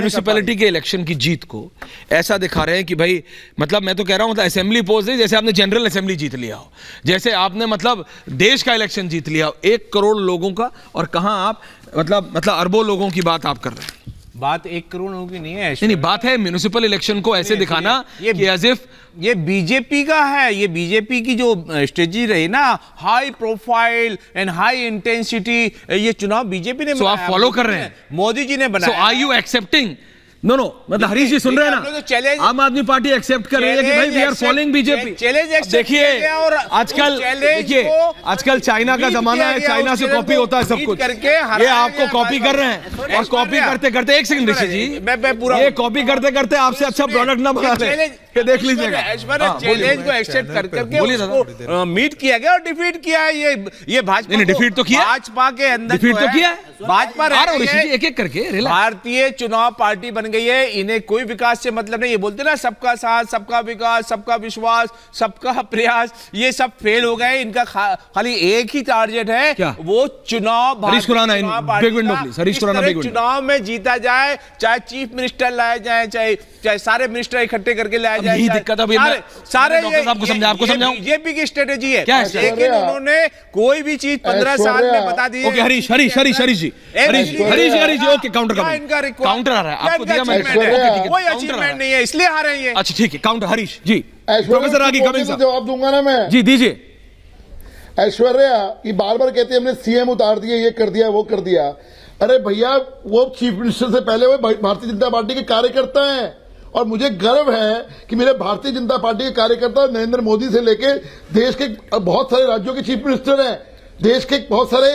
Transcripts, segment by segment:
Municipality के election की जीत को ऐसा दिखा रहे हैं कि भाई मतलब मैं तो कह रहा हूं मतलब असेंबली पोस्ट है जैसे आपने जनरल असेंबली जीत लिया हो, जैसे आपने मतलब देश का इलेक्शन जीत लिया हो 1 करोड़ लोगों का। और कहां आप मतलब अरबों लोगों की बात आप कर रहे हैं। बात 1 करोड़ लोगों की नहीं है, नहीं बात है म्युनिसिपल इलेक्शन को ऐसे दिखाना कि एज इफ ये बीजेपी का है। ये बीजेपी की जो स्ट्रेटजी रही ना, high profile and high intensity, ये चुनाव बीजेपी ने आप फॉलो कर रहे हैं, मोदी जी ने बनाया। सो आर यू एक्सेप्टिंग? नो मतलब हरीश जी सुन रहे हैं ना, आम आदमी पार्टी एक्सेप्ट कर रही है कि भाई वी आर फॉलोइंग बीजेपी। देखिए आजकल चाइना का जमाना है, चाइना से कॉपी होता है सब कुछ। ये आपको कॉपी कर रहे हैं और कॉपी करते करते, एक सेकंड ऋषि जी, ये कॉपी करते करते आपसे अच्छा प्रोडक्ट ना बना ले, देख लीजिएगा। चैलेंज को एक्सेप्ट करके उसको मीट किया गया और डिफीट किया है। ये भाजपा ने डिफीट तो किया, भाजपा के अंदर डिफीट तो किया, भाजपा एक एक करके भारतीय चुनाव पार्टी बन गई है। इन्हें कोई विकास से मतलब नहीं। ये बोलते ना सबका साथ, सबका विकास, सबका विश्वास, सबका प्रयास, ये सब फेल हो गए। इनका खाली एक ही टारगेट है क्या? वो चुनाव हरीश खुराना चुनाव में जीता जाए, चाहे चीफ मिनिस्टर लाया जाए, चाहे सारे मिनिस्टर इकट्ठे करके लाया जाए। यही दिक्कत है सारे आपको समझाऊं बीजेपी की स्ट्रेटेजी है, क्या? लेकिन उन्होंने कोई भी चीज 15 साल में बता दी है। हरीश जी ओके, काउंटर आ रहा है आपको दिया मैंने, कोई अचीवमेंट नहीं है इसलिए हारे हैं। अच्छा ठीक है, काउंटर हरीश जी। प्रोफेसर आगे जवाब दूंगा ना मैं। जी दीजिए। ऐश्वर्या ये बार बार कहते हैं हमने सीएम उतार दिए, ये कर दिया, वो कर दिया। अरे भैया वो चीफ मिनिस्टर से पहले वो भारतीय जनता पार्टी के कार्यकर्ता हैं और मुझे गर्व है कि मेरे भारतीय जनता पार्टी के कार्यकर्ता नरेंद्र मोदी से लेके देश के बहुत सारे राज्यों के चीफ मिनिस्टर हैं, देश के बहुत सारे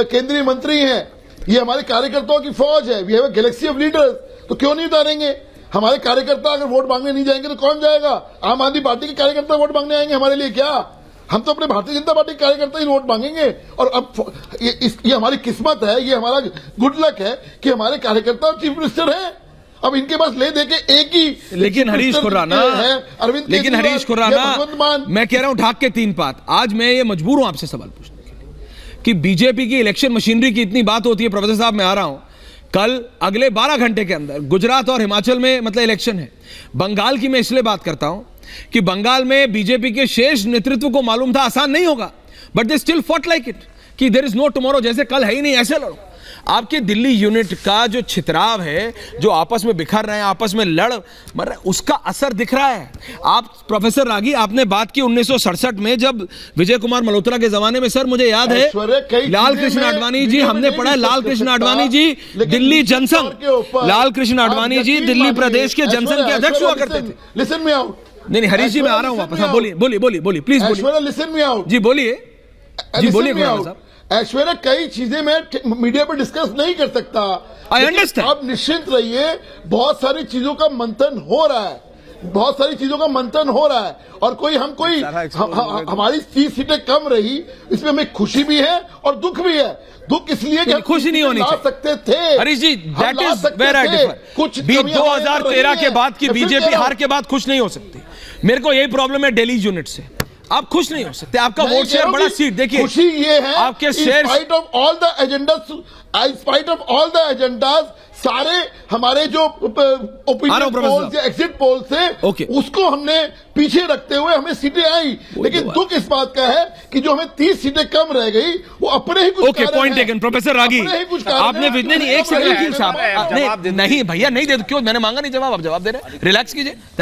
केंद्रीय मंत्री हैं। ये हमारे कार्यकर्ताओं की फौज है। We have a galaxy of leaders. तो क्यों नहीं उतारेंगे? हमारे कार्यकर्ता अगर वोट मांगने नहीं जाएंगे तो कौन जाएगा? आम आदमी पार्टी के कार्यकर्ता वोट मांगने आएंगे हमारे लिए क्या? हम तो अपने भारतीय जनता पार्टी के कार्यकर्ता ही वोट मांगेंगे। और अब ये हमारी किस्मत है, ये हमारा गुड लक है कि हमारे कार्यकर्ता चीफ मिनिस्टर हैं। अब इनके पास ले देके एक ही, लेकिन हरीश खुराना है अरविंद, लेकिन हरीश खुराना मैं कह रहा हूं ढाक के 3 बात। आज मैं ये मजबूर हूं आपसे सवाल पूछने के लिए कि बीजेपी की इलेक्शन मशीनरी की इतनी बात होती है। प्रोफेसर साहब मैं आ रहा हूं, कल अगले 12 घंटे के अंदर गुजरात और हिमाचल में मतलब इलेक्शन है। बंगाल की मैं इसलिए बात करता हूं कि बंगाल में बीजेपी के शेष नेतृत्व को मालूम था आसान नहीं होगा, but they still fought like it कि देयर इज नो टुमारो, जैसे कल है ही नहीं ऐसे लड़ो। आपके दिल्ली यूनिट का जो छितराव है, जो आपस में बिखर रहे हैं, आपस में लड़ मर रहे, उसका असर दिख रहा है। आप प्रोफेसर रागी आपने बात की 1967 में जब विजय कुमार मल्होत्रा के जमाने में, सर मुझे याद है लाल कृष्ण आडवाणी जी, हमने पढ़ा है लाल कृष्ण आडवाणी जी दिल्ली जनसंघ, लाल कृष्ण आडवाणी जी दिल्ली प्रदेश के जनसंघ के अध्यक्ष हुआ करते थे। Listen me out. नहीं हरीश जी मैं आ रहा हूं वापस। बोलिए प्लीज बोलिए। लिसन मी आउट जी बोलिए साहब। ऐश्वर्या कई चीजें मैं मीडिया पर डिस्कस नहीं कर सकता। I understand. आप निश्चिंत रहिए, बहुत सारी चीजों का मंथन हो रहा है, बहुत सारी चीजों का मंथन हो रहा है। और हमारी 30 सीटें कम रही, इसमें हमें खुशी भी है और दुख भी है। दुख इसलिए कि खुशी नहीं होनी चाहिए सकते थे Harish ji, that is where I differ. कुछ 2013 के बाद की बीजेपी हार के बाद खुश नहीं हो सकती। मेरे को यही प्रॉब्लम है दिल्ली यूनिट से, आप खुश नहीं हो सकते। आपका वोट शेयर बड़ा सीट, देखिए खुशी ये है आपके share spite of all the agendas, सारे हमारे जो ओपिनियन पोल्स या एग्जिट पोल से उसको हमने पीछे रखते हुए हमें सीटें आई। लेकिन दुख इस बात का है कि जो हमें 30 सीटें कम रह गई वो अपने ही कुछ ओके पॉइंट टेकन। प्रोफेसर रागी आपने नहीं एक सेकंड साहब नहीं भैया नहीं दे, क्यों? मैंने मांगा नहीं जवाब, आप जवाब दे रहे हैं। रिलैक्स कीजिए।